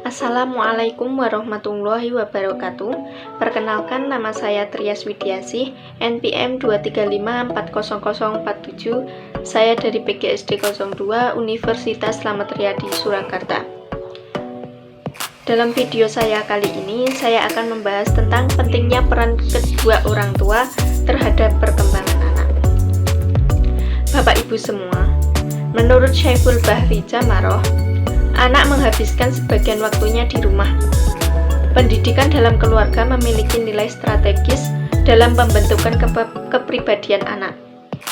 Assalamualaikum warahmatullahi wabarakatuh. Perkenalkan, nama saya Trias Widiasih, NPM 235400447. Saya dari PGSD 02 Universitas Slamet Riyadi Surakarta. Dalam video saya kali ini, saya akan membahas tentang pentingnya peran kedua orang tua terhadap perkembangan anak. Bapak Ibu semua, menurut Syaiful Bahri Jamaroh, anak menghabiskan sebagian waktunya di rumah. Pendidikan dalam keluarga memiliki nilai strategis dalam pembentukan kepribadian anak.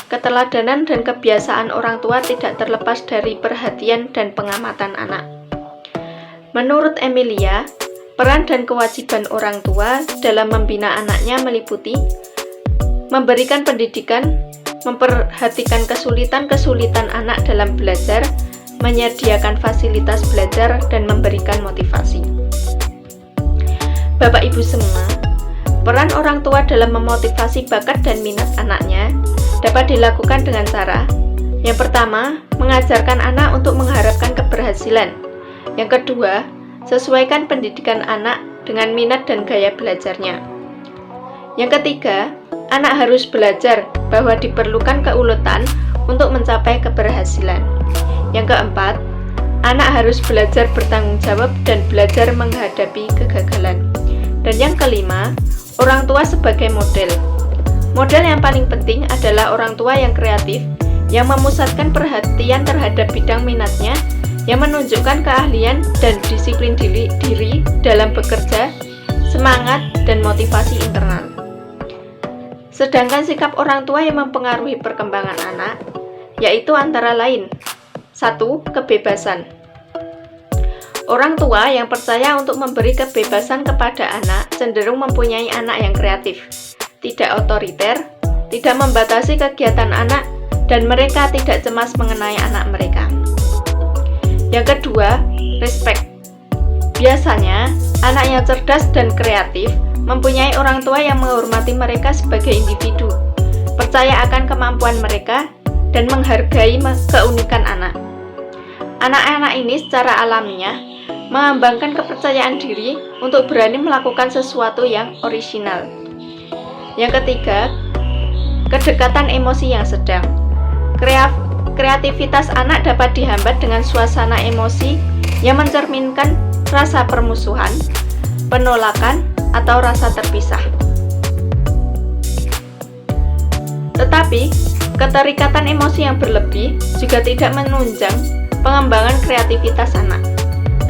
Keteladanan dan kebiasaan orang tua tidak terlepas dari perhatian dan pengamatan anak. Menurut Emilia, peran dan kewajiban orang tua dalam membina anaknya meliputi memberikan pendidikan, memperhatikan kesulitan-kesulitan anak dalam belajar, menyediakan fasilitas belajar, dan memberikan motivasi. Bapak Ibu semua, peran orang tua dalam memotivasi bakat dan minat anaknya dapat dilakukan dengan cara: yang pertama, mengajarkan anak untuk mengharapkan keberhasilan. Yang kedua, sesuaikan pendidikan anak dengan minat dan gaya belajarnya. Yang ketiga, anak harus belajar bahwa diperlukan keuletan untuk mencapai keberhasilan. Yang keempat, anak harus belajar bertanggung jawab dan belajar menghadapi kegagalan. Dan yang kelima, orang tua sebagai model. Model yang paling penting adalah orang tua yang kreatif, yang memusatkan perhatian terhadap bidang minatnya, yang menunjukkan keahlian dan disiplin diri dalam bekerja, semangat, dan motivasi internal. Sedangkan sikap orang tua yang mempengaruhi perkembangan anak, yaitu antara lain: 1. Kebebasan. Orang tua yang percaya untuk memberi kebebasan kepada anak cenderung mempunyai anak yang kreatif, tidak otoriter, tidak membatasi kegiatan anak, dan mereka tidak cemas mengenai anak mereka. Yang kedua, respect. Biasanya, anak yang cerdas dan kreatif mempunyai orang tua yang menghormati mereka sebagai individu, percaya akan kemampuan mereka, dan menghargai keunikan anak. Anak-anak ini secara alamiah mengembangkan kepercayaan diri untuk berani melakukan sesuatu yang orisinal. Yang ketiga, kedekatan emosi yang sedang. Kreativitas anak dapat dihambat dengan suasana emosi yang mencerminkan rasa permusuhan, penolakan, atau rasa terpisah. Tetapi, keterikatan emosi yang berlebih juga tidak menunjang pengembangan kreativitas anak.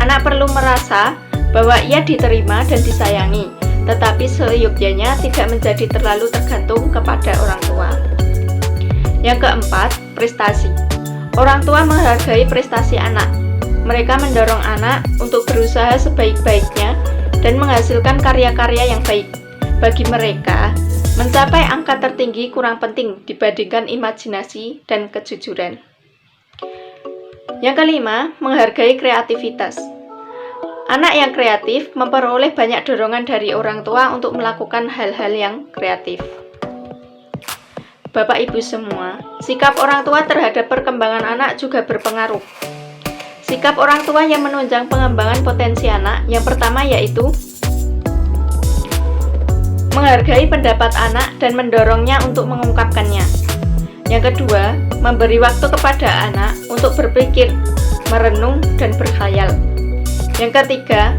Anak perlu merasa bahwa ia diterima dan disayangi, tetapi seyogyanya tidak menjadi terlalu tergantung kepada orang tua. Yang keempat, prestasi. Orang tua menghargai prestasi anak. Mereka mendorong anak untuk berusaha sebaik-baiknya dan menghasilkan karya-karya yang baik. Bagi mereka, mencapai angka tertinggi kurang penting dibandingkan imajinasi dan kejujuran. Yang kelima, menghargai kreativitas. Anak yang kreatif memperoleh banyak dorongan dari orang tua untuk melakukan hal-hal yang kreatif. Bapak Ibu semua, sikap orang tua terhadap perkembangan anak juga berpengaruh. Sikap orang tua yang menunjang pengembangan potensi anak, yang pertama yaitu menghargai pendapat anak dan mendorongnya untuk mengungkapkannya. Yang kedua, memberi waktu kepada anak untuk berpikir, merenung, dan berkhayal. Yang ketiga,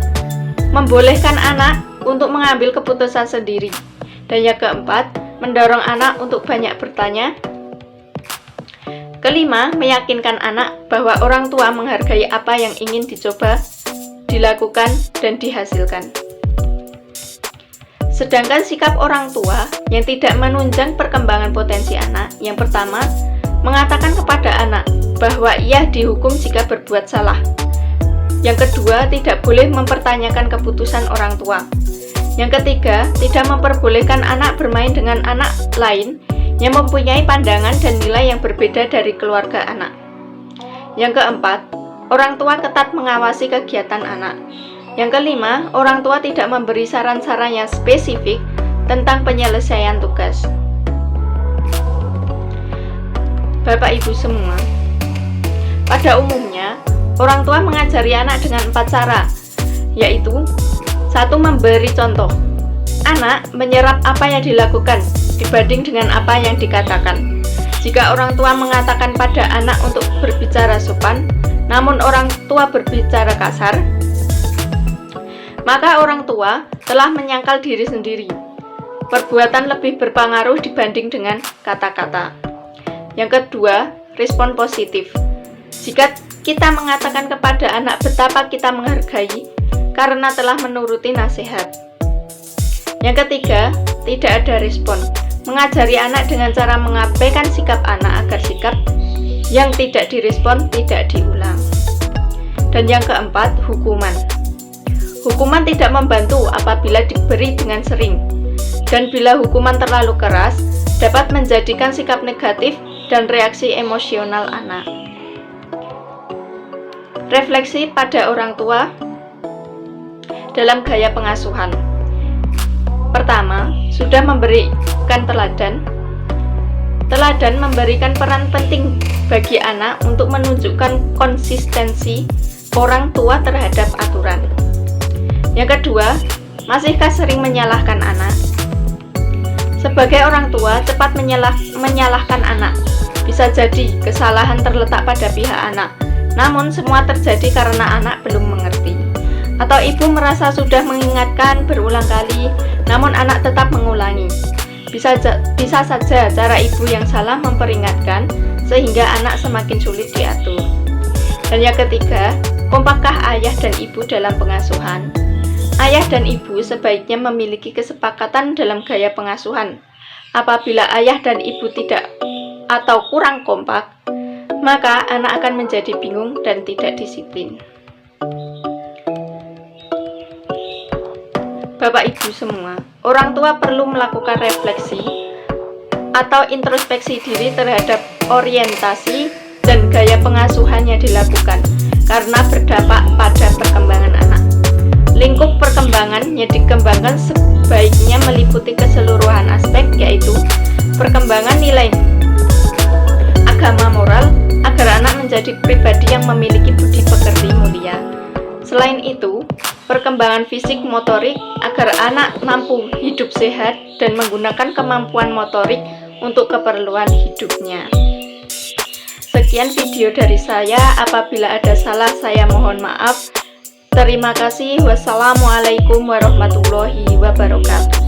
membolehkan anak untuk mengambil keputusan sendiri. Dan yang keempat, mendorong anak untuk banyak bertanya. Kelima, meyakinkan anak bahwa orang tua menghargai apa yang ingin dicoba, dilakukan, dan dihasilkan. Sedangkan sikap orang tua yang tidak menunjang perkembangan potensi anak, yang pertama, mengatakan kepada anak bahwa ia dihukum jika berbuat salah. Yang kedua, tidak boleh mempertanyakan keputusan orang tua. Yang ketiga, tidak memperbolehkan anak bermain dengan anak lain yang mempunyai pandangan dan nilai yang berbeda dari keluarga anak. Yang keempat, orang tua ketat mengawasi kegiatan anak. Yang kelima, orang tua tidak memberi saran-saran yang spesifik tentang penyelesaian tugas. Bapak Ibu semua, pada umumnya, orang tua mengajari anak dengan 4 cara. yaitu 1. Memberi contoh. Anak menyerap apa yang dilakukan dibanding dengan apa yang dikatakan. Jika orang tua mengatakan pada anak untuk berbicara sopan, namun orang tua berbicara kasar, maka orang tua telah menyangkal diri sendiri. Perbuatan lebih berpengaruh dibanding dengan kata-kata. Yang kedua, respon positif. Jika kita mengatakan kepada anak betapa kita menghargai karena telah menuruti nasihat. Yang ketiga, tidak ada respon. Mengajari anak dengan cara mengabaikan sikap anak agar sikap yang tidak direspon tidak diulang. Dan yang keempat, hukuman. Hukuman tidak membantu apabila diberi dengan sering, dan bila hukuman terlalu keras, dapat menjadikan sikap negatif dan reaksi emosional anak. Refleksi pada orang tua dalam gaya pengasuhan. Pertama, sudah memberikan teladan. Teladan memberikan peran penting bagi anak untuk menunjukkan konsistensi orang tua terhadap aturan. Yang kedua, masihkah sering menyalahkan anak? Sebagai orang tua, cepat menyalahkan anak. Bisa jadi kesalahan terletak pada pihak anak, namun semua terjadi karena anak belum mengerti. Atau ibu merasa sudah mengingatkan berulang kali, namun anak tetap mengulangi. Bisa saja cara ibu yang salah memperingatkan, sehingga anak semakin sulit diatur. Dan yang ketiga, kompakkah ayah dan ibu dalam pengasuhan? Ayah dan ibu sebaiknya memiliki kesepakatan dalam gaya pengasuhan. Apabila ayah dan ibu tidak atau kurang kompak, maka anak akan menjadi bingung dan tidak disiplin. Bapak Ibu semua, orang tua perlu melakukan refleksi atau introspeksi diri terhadap orientasi dan gaya pengasuhan yang dilakukan, karena berdampak pada perkembangan anak. Lingkup perkembangan yang dikembangkan sebaiknya meliputi keseluruhan aspek, yaitu perkembangan nilai agama moral, agar anak menjadi pribadi yang memiliki budi pekerti mulia. Selain itu, perkembangan fisik motorik, agar anak mampu hidup sehat dan menggunakan kemampuan motorik untuk keperluan hidupnya. Sekian video dari saya, apabila ada salah saya mohon maaf. Terima kasih. Wassalamualaikum warahmatullahi wabarakatuh.